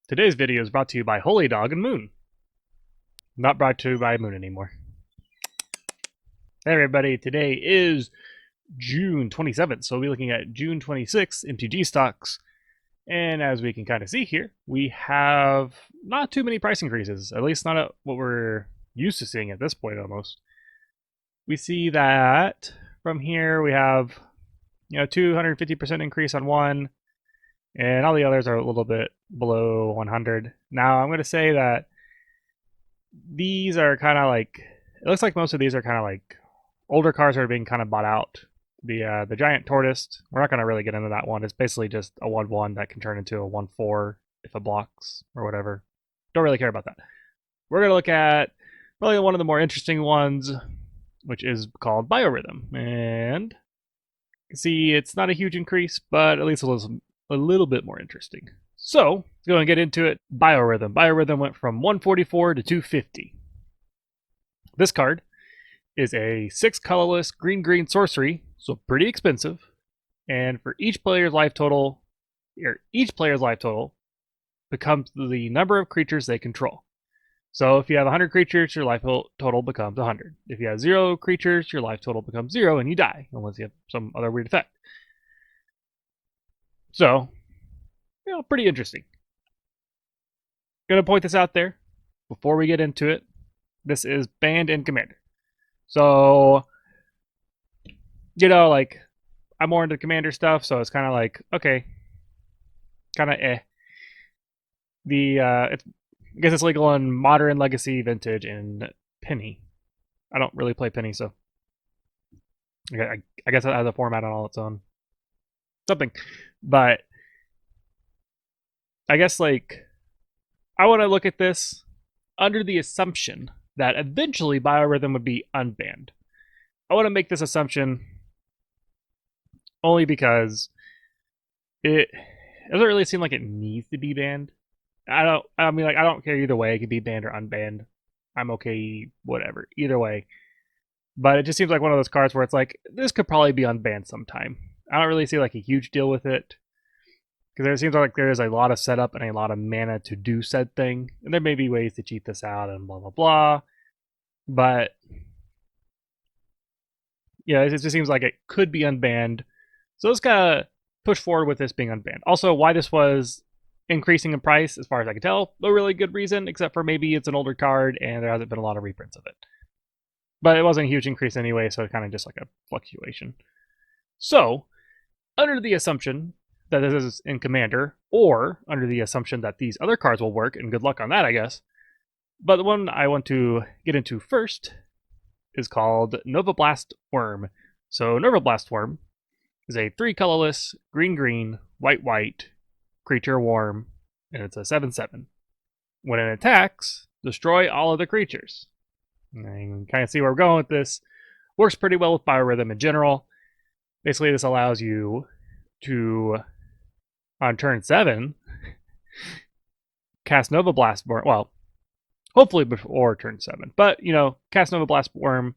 Today's video is brought to you by Holy Dog and Moon. Not brought to you by Moon anymore. Hey everybody, today is June 27th, so we'll be looking at June 26th MTG stocks. And as we can kind of see here, we have not too many price increases, at least not at what we're used to seeing at this point almost. We see that from here we have 250% increase on one, and all the others are a little bit below 100. Now I'm going to say that these are kind of like, it looks like most of these are kind of like older cards that are being kind of bought out. The giant tortoise, we're not going to really get into that one. It's basically just a 1/1 that can turn into a 1/4 if it blocks or whatever. Don't really care about that. We're going to look at probably one of the more interesting ones, which is called Biorythm. And you can see it's not a huge increase, but at least a little bit more interesting. So, going to get into it. Biorythm. Biorythm went from 144 to 250. This card is a 6 colorless green sorcery, so pretty expensive. And for each player's life total, becomes the number of creatures they control. So if you have 100 creatures, your life total becomes 100. If you have 0 creatures, your life total becomes 0 and you die, unless you have some other weird effect. So, pretty interesting. Gonna point this out there before we get into it. This is banned in Commander. So, like, I'm more into Commander stuff, so it's kind of like, okay, kind of eh. I guess it's legal in Modern, Legacy, Vintage, and Penny. I don't really play Penny, so I guess it has a format on all its own. Something. But I guess, like, I want to look at this under the assumption that eventually Biorythm would be unbanned. I want to make this assumption only because it doesn't really seem like it needs to be banned. I don't care either way. It could be banned or unbanned. I'm okay, whatever, either way. But it just seems like one of those cards where it's like, this could probably be unbanned sometime. I don't really see like a huge deal with it, because it seems like there's a lot of setup and a lot of mana to do said thing, and there may be ways to cheat this out and blah blah blah. But yeah, it just seems like it could be unbanned. So let's kind of push forward with this being unbanned. Also, why this was increasing in price, as far as I can tell, no really good reason, except for maybe it's an older card and there hasn't been a lot of reprints of it. But it wasn't a huge increase anyway, so it's kind of just like a fluctuation. So, under the assumption that this is in Commander, or under the assumption that these other cards will work, and good luck on that, I guess. But the one I want to get into first is called Novablast Worm. So Novablast Worm is a 3 colorless, green, white creature worm, and it's a 7/7. When it attacks, destroy all of the creatures. And you can kind of see where we're going with this. Works pretty well with Biorythm in general. Basically, this allows you to, on turn 7, cast Novablast Worm. Well, hopefully before turn 7. But, cast Novablast Worm.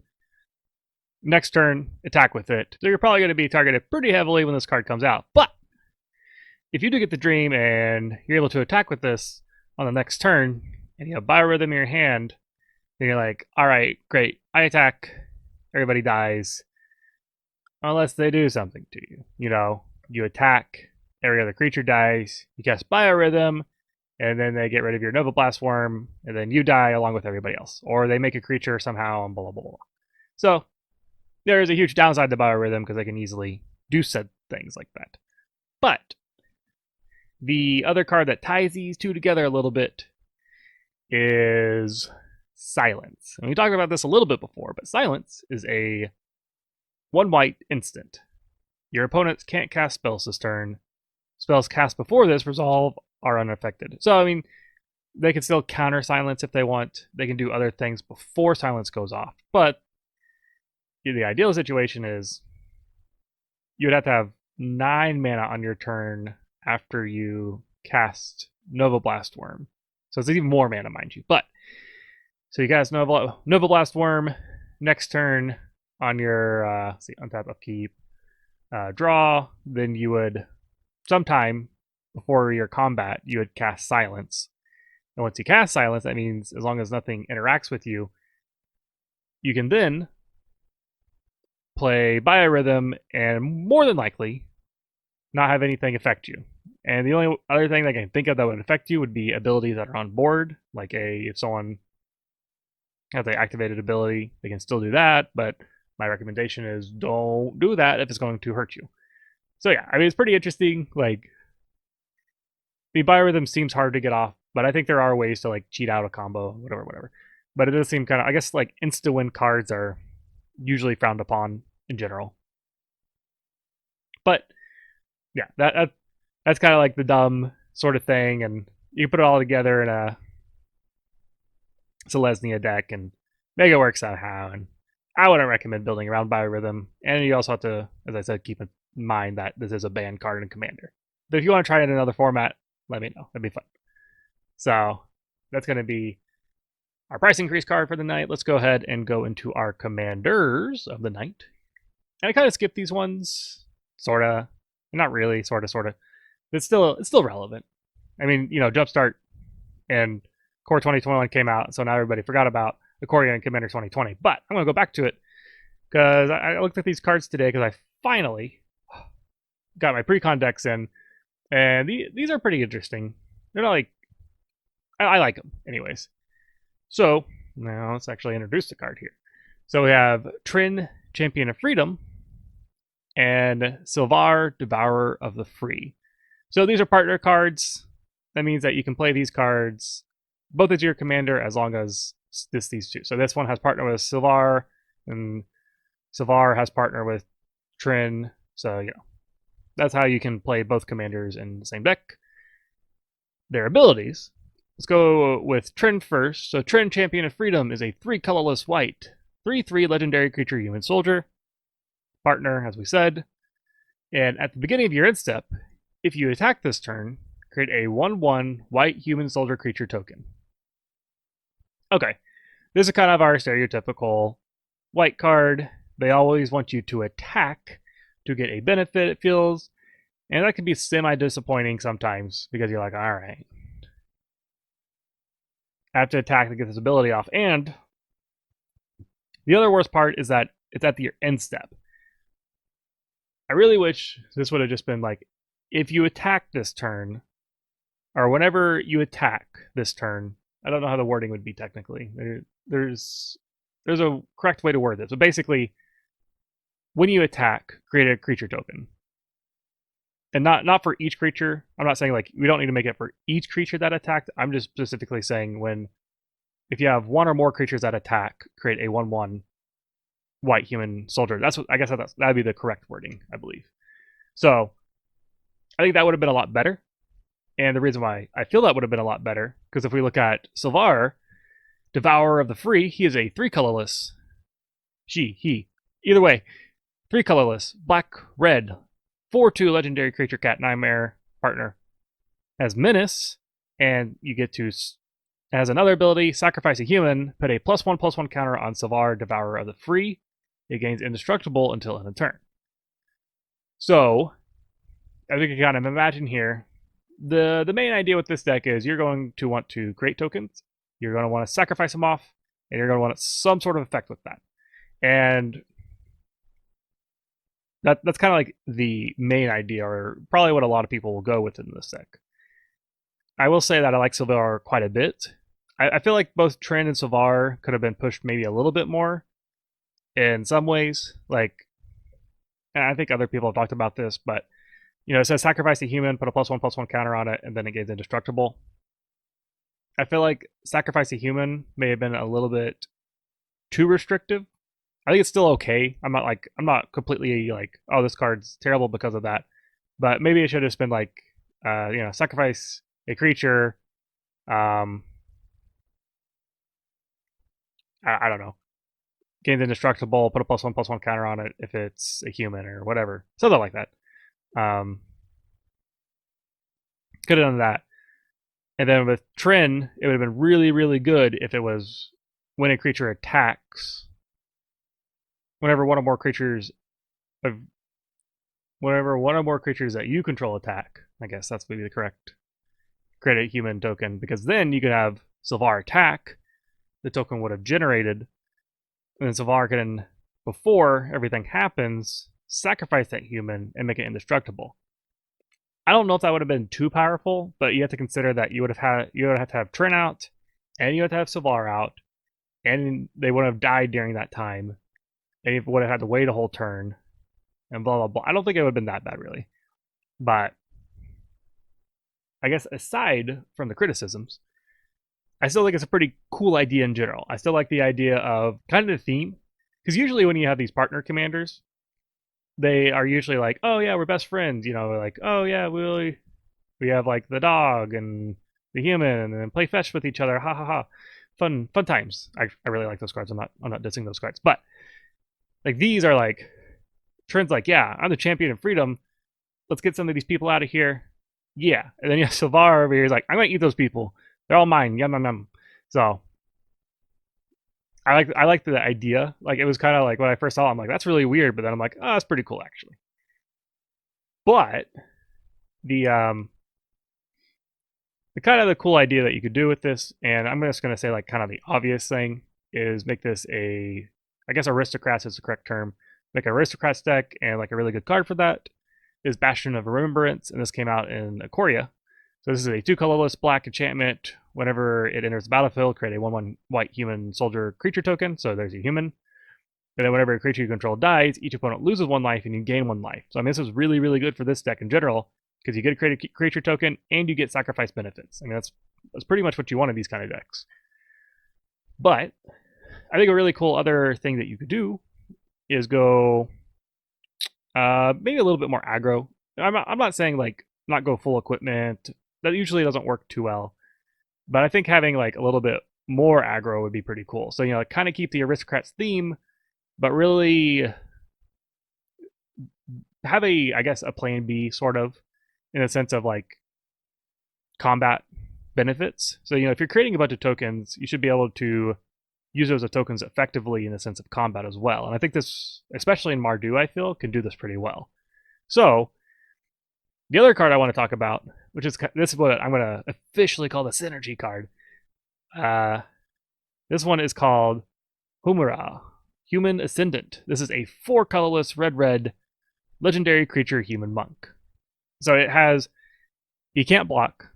Next turn, attack with it. So you're probably going to be targeted pretty heavily when this card comes out. But if you do get the dream and you're able to attack with this on the next turn, and you have Biorythm in your hand, then you're like, all right, great. I attack. Everybody dies. Unless they do something to you. You attack. Every other creature dies. You cast Biorythm, and then they get rid of your Novablast Worm, and then you die along with everybody else. Or they make a creature somehow, and blah, blah, blah, blah. So, there is a huge downside to Biorythm, because they can easily do said things like that. But the other card that ties these two together a little bit is Silence. And we talked about this a little bit before, but Silence is a 1 white instant. Your opponents can't cast spells this turn. Spells cast before this resolve are unaffected. So, they can still counter Silence if they want. They can do other things before Silence goes off. But the ideal situation is you would have to have 9 mana on your turn after you cast Novablast Worm. So it's even more mana, mind you. But so you cast Novablast Worm. Next turn on your untap, upkeep, draw. Then you would sometime before your combat, you would cast Silence. And once you cast Silence, that means as long as nothing interacts with you, you can then play Biorhythm and more than likely not have anything affect you. And the only other thing that I can think of that would affect you would be abilities that are on board, like if someone has an activated ability, they can still do that, but my recommendation is don't do that if it's going to hurt you. So yeah, I mean, it's pretty interesting. Like, the Biorhythm seems hard to get off, but I think there are ways to like cheat out a combo, whatever. But it does seem kind of, I guess, like insta win cards are usually frowned upon in general. But yeah, that's kind of like the dumb sort of thing, and you put it all together in a Selesnya deck and make it work somehow. And I wouldn't recommend building around Biorhythm. And you also have to, as I said, keep in mind that this is a banned card in Commander. But if you want to try it in another format, let me know. That'd be fun. So that's going to be our price increase card for the night. Let's go ahead and go into our commanders of the night. And I kind of skipped these ones, sort of. Not really, sort of. It's still relevant. I mean, Jumpstart and Core 2021 came out, so now everybody forgot about the Core and Commander 2020. But I'm going to go back to it because I looked at these cards today because I finally got my pre-con decks in, and these are pretty interesting. They're not like, I like them anyways. So now let's actually introduce the card here. So we have Trynn, Champion of Freedom, and Silvar, Devourer of the Free. So these are partner cards. That means that you can play these cards both as your commander as long as these two. So this one has partner with Silvar, and Silvar has partner with Trynn. So that's how you can play both commanders in the same deck. Their abilities. Let's go with Trynn first. So Trynn, Champion of Freedom, is a 3 colorless white, 3/3 legendary creature human soldier. Partner, as we said. And at the beginning of your end step, if you attack this turn, create a 1/1 white human soldier creature token. Okay, this is kind of our stereotypical white card. They always want you to attack to get a benefit, it feels. And that can be semi-disappointing sometimes because you're like, all right, I have to attack to get this ability off. And the other worst part is that it's at the end step. I really wish this would have just been like, if you attack this turn, or whenever you attack this turn, I don't know how the wording would be technically. There's a correct way to word this. So basically, when you attack, create a creature token. And not for each creature. I'm not saying like we don't need to make it for each creature that attacked. I'm just specifically saying if you have one or more creatures that attack, create a 1/1 white human soldier. I guess that'd be the correct wording, I believe. So I think that would have been a lot better. And the reason why I feel that would have been a lot better, because if we look at Silvar, Devourer of the Free, he is a 3 colorless. He. Either way, 3 colorless, black, red, 4/2 legendary creature cat nightmare partner. Has Menace, and you get to, as another ability, sacrifice a human, put a +1/+1 counter on Silvar, Devourer of the Free. It gains indestructible until end of turn. So, as we can kind of imagine here, the main idea with this deck is you're going to want to create tokens, you're going to want to sacrifice them off, and you're going to want some sort of effect with that. And that's kind of like the main idea, or probably what a lot of people will go with in this deck. I will say that I like Silvar quite a bit. I feel like both Trynn and Silvar could have been pushed maybe a little bit more in some ways. Like, and I think other people have talked about this, but it says sacrifice a human, put a +1/+1 counter on it, and then it gains indestructible. I feel like sacrifice a human may have been a little bit too restrictive. I think it's still okay. I'm not completely like, oh, this card's terrible because of that. But maybe it should have just been like, sacrifice a creature. I don't know. Gains indestructible, put a +1/+1 counter on it if it's a human or whatever. Something like that. Could have done that. And then with Trynn, it would have been really, really good if it was when a creature attacks, whenever one or more creatures that you control attack, I guess that's maybe the correct create a human token, because then you could have Silvar attack, the token would have generated, and then Silvar can, before everything happens, sacrifice that human and make it indestructible. I don't know if that would have been too powerful, but you have to consider that you would have to have Trynn out, and you have to have Silvar out, and they would have died during that time, and you would have had to wait a whole turn, and blah blah blah. I don't think it would have been that bad really, but I guess aside from the criticisms, I still think it's a pretty cool idea in general. I still like the idea of kind of the theme, because usually when you have these partner commanders, they are usually like, oh yeah, we're best friends, you know, like, oh yeah, we have like the dog and the human, and then play fetch with each other, ha ha ha, fun times. I really like those cards. I'm not dissing those cards, but like these are like Trynn's like, yeah, I'm the champion of freedom. Let's get some of these people out of here. Yeah, and then you have Silvar over here. He's like, I'm gonna eat those people. They're all mine. Yum yum yum. So I like the idea. Like it was kind of like when I first saw it, I'm like, that's really weird. But then I'm like, oh, that's pretty cool actually. But the kind of the cool idea that you could do with this, and I'm just gonna say like kind of the obvious thing is make this a, I guess aristocrats is the correct term. Make an aristocrats deck, and like a really good card for that is Bastion of Remembrance, and this came out in Ikoria. So this is a 2 colorless black enchantment. Whenever it enters the battlefield, create a 1/1 white human soldier creature token. So there's a human. And then whenever a creature you control dies, each opponent loses 1 life and you gain 1 life. So I mean, this is really, really good for this deck in general, because you get to create a creature token and you get sacrifice benefits. I mean, that's pretty much what you want in these kind of decks. But I think a really cool other thing that you could do is go maybe a little bit more aggro. I'm not saying like not go full equipment. That usually doesn't work too well. But I think having like a little bit more aggro would be pretty cool. So, you know, kind of keep the aristocrats theme, but really have a, I guess, a plan B sort of, in the sense of like combat benefits. So, you know, if you're creating a bunch of tokens, you should be able to use those as tokens effectively in the sense of combat as well. And I think this, especially in Mardu, I feel, can do this pretty well. So, the other card I want to talk about, which is this is what I'm going to officially call the synergy card. This one is called Humura, Human Ascendant. This is a 4 colorless red legendary creature human monk. So it has, you can't block,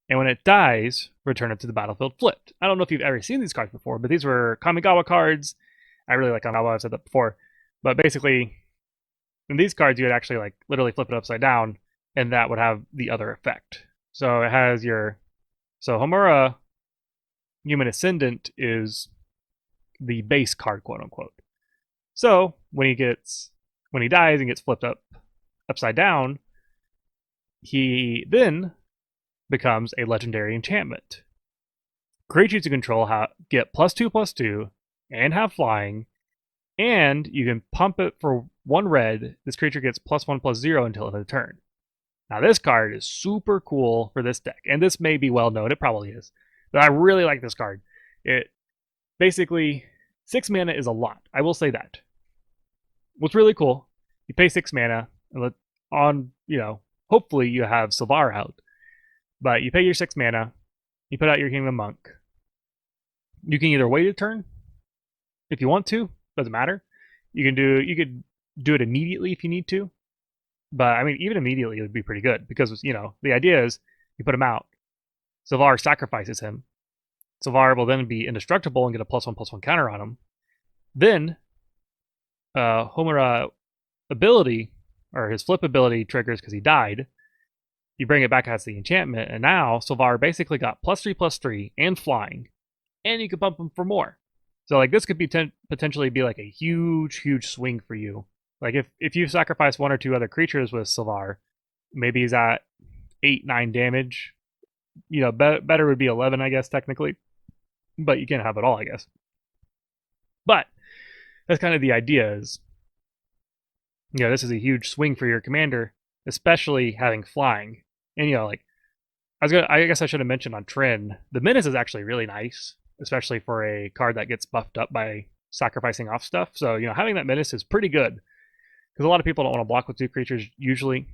and when it dies, return it to the battlefield flipped. I don't know if you've ever seen these cards before, but these were Kamigawa cards. I really like Kamigawa, I've said that before. But basically, in these cards, you would actually like literally flip it upside down, and that would have the other effect. So it has your, so Homura Human Ascendant is the base card, quote unquote. So when he dies and gets flipped upside down, he then becomes a legendary enchantment. Creatures you control get +2/+2 and have flying, and you can pump it for 1 red. This creature gets +1/+0 until end of the turn. Now this card is super cool for this deck, and this may be well known, it probably is, but I really like this card. It basically, 6 mana is a lot, I will say that. What's really cool, you pay 6 mana, and on, you know, hopefully you have Silvar out, but you pay your 6 mana, you put out your Human Monk. You can either wait a turn if you want to, doesn't matter. You could do it immediately if you need to. But I mean, even immediately it would be pretty good, because, you know, the idea is you put him out, Silvar sacrifices him. Silvar will then be indestructible and get a +1/+1 counter on him. Then Homura ability, or his flip ability, triggers because he died. You bring it back as the enchantment, and now Silvar basically got +3/+3 and flying, and you can bump him for more. So like this could be potentially be like a huge swing for you. Like if you sacrifice 1 or 2 other creatures with Silvar, maybe he's at 8-9 damage. You know, better would be 11, I guess, technically. But you can't have it all, I guess. But that's kind of the idea is, you know, this is a huge swing for your commander, especially having flying. And, you know, like, I guess I should have mentioned on Trynn, the menace is actually really nice, especially for a card that gets buffed up by sacrificing off stuff. So, you know, having that menace is pretty good, because a lot of people don't want to block with 2 creatures usually.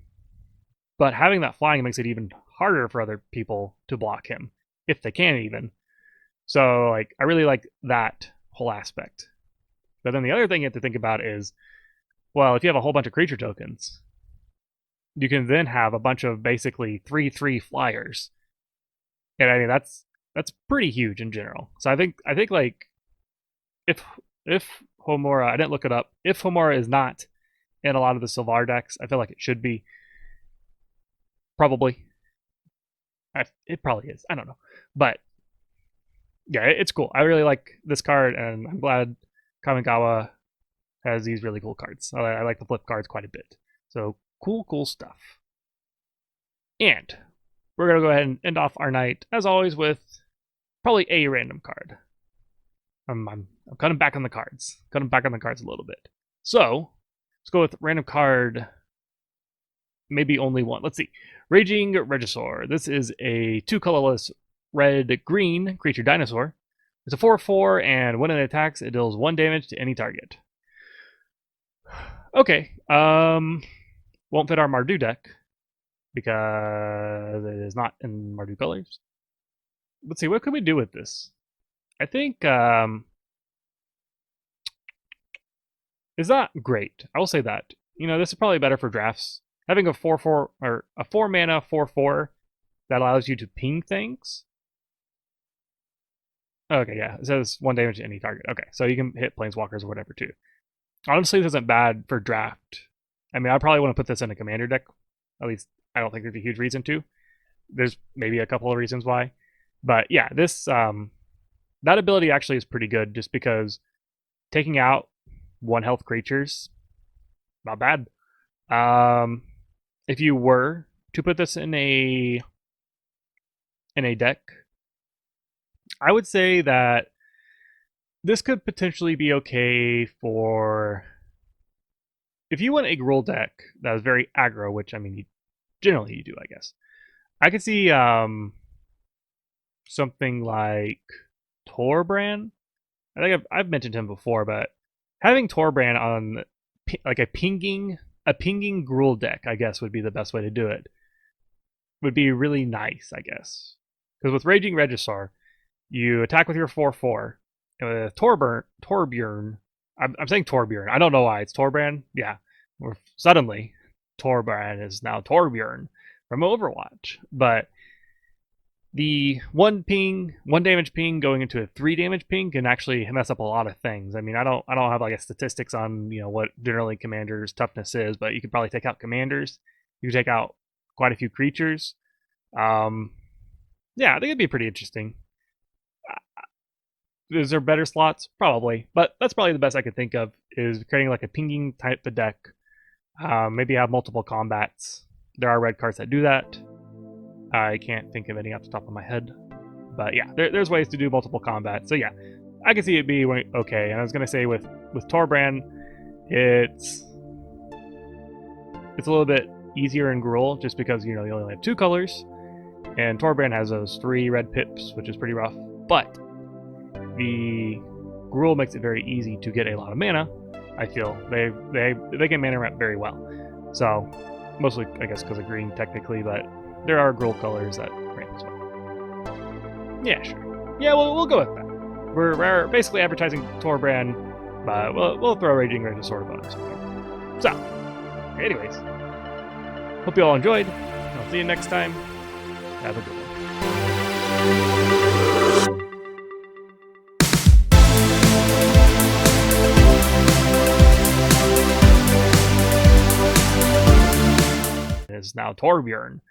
but having that flying makes it even harder for other people to block him, if they can even. So like I really like that whole aspect. But then the other thing you have to think about is, well, if you have a whole bunch of creature tokens, you can then have a bunch of basically 3/3 flyers. And I mean that's pretty huge in general. So I think like if Homura, I didn't look it up, if Homura is not in a lot of the Silvar decks, I feel like it should be. Probably. It probably is. I don't know. But yeah, it's cool. I really like this card, and I'm glad Kamigawa has these really cool cards. I like the flip cards quite a bit. So cool stuff. And we're going to go ahead and end off our night, as always, with probably a random card. I'm cutting back on the cards. Cutting back on the cards a little bit. So let's go with random card. Maybe only one. Let's see. Raging Regisaur. This is a 2-colorless red-green creature dinosaur. It's a 4/4, and when it attacks, it deals 1 damage to any target. Okay. Won't fit our Mardu deck because it is not in Mardu colors. Let's see. What could we do with this? I think it's not great. I will say that. You know, this is probably better for drafts. Having a 4/4 or a 4-mana 4/4 that allows you to ping things. Okay, yeah, it says 1 damage to any target. Okay, so you can hit planeswalkers or whatever too. Honestly, this isn't bad for draft. I mean, I probably want to put this in a commander deck. At least I don't think there's a huge reason to. There's maybe a couple of reasons why, but yeah, this that ability actually is pretty good, just because taking out 1 health creatures, not bad. If you were to put this in a deck, I would say that this could potentially be okay for if you want a Gruul deck that is very aggro, which I mean, generally you do, I guess. I could see something like Torbran. I think I've mentioned him before, but having Torbran on like a pinging Gruul deck, I guess, would be the best way to do it. Would be really nice, I guess. Because with Raging Regisaur, you attack with your 4/4. And with Torbjorn, I'm saying Torbjorn. I don't know why. It's Torbran. Yeah. Or suddenly, Torbran is now Torbjorn from Overwatch. But the 1 damage ping going into a 3 damage ping can actually mess up a lot of things. I mean, I don't have like a statistics on, you know, what generally commanders toughness is, but you could probably take out commanders. You could take out quite a few creatures. Yeah, I think it'd be pretty interesting. Is there better slots? Probably, but that's probably the best I could think of, is creating like a pinging type of deck. Maybe have multiple combats. There are red cards that do that. I can't think of any off the top of my head, but yeah, there's ways to do multiple combats. So yeah, I can see it be okay. And I was gonna say with Torbran, it's a little bit easier in Gruul, just because, you know, you only have 2 colors, and Torbran has those 3 red pips, which is pretty rough. But the Gruul makes it very easy to get a lot of mana. I feel they can mana ramp very well. So mostly, I guess, because of green technically, but there are Gruul colors that ramp as well. Yeah, sure. Yeah, we'll go with that. We're basically advertising Torbran, but we'll throw Raging Regisaur bonus. So, anyways, hope you all enjoyed. I'll see you next time. Have a good one. Is now Torbjorn.